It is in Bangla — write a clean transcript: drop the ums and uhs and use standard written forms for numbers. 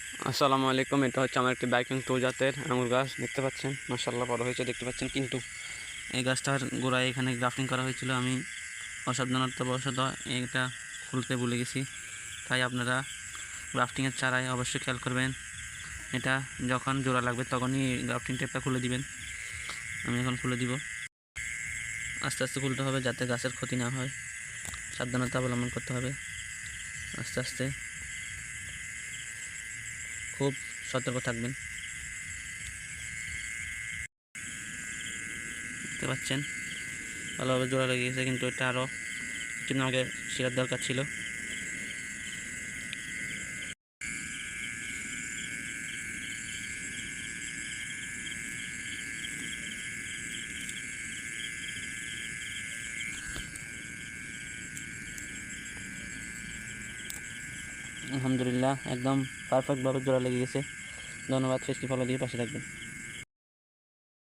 আসসালামু আলাইকুম। এটা হচ্ছে আমার একটি বাইকিং টু জাতের আঙুর গাছ, দেখতে পাচ্ছেন মাশাআল্লাহ বড় হয়েছে দেখতে পাচ্ছেন। কিন্তু এই গাছটার গোড়ায় এখানে গ্রাফটিং করা হয়েছিল, আমি অসাবধানতাবশত এটা খুলতে ভুলে গেছি। তাই আপনারা গ্রাফটিংয়ের চারায় অবশ্যই খেয়াল করবেন, এটা যখন জোড়া লাগবে তখনই গ্রাফটিং টেপটা খুলে দিবেন। আমি এখন খুলে দিব। আস্তে আস্তে খুলতে হবে যাতে গাছের ক্ষতি না হয়, সাবধানতা অবলম্বন করতে হবে। আস্তে আস্তে খুব সতর্ক থাকবেন। দেখতে পাচ্ছেন ভালোভাবে জোড়া লেগে গেছে, কিন্তু এটা আরও কিছুদিন আগে শিরার দরকার ছিল। আলহামদুলিল্লাহ একদম পারফেক্টভাবে জোড়া লেগে গেছে। ধন্যবাদ। ফেসটি ফলো দিয়ে পাশে থাকবেন।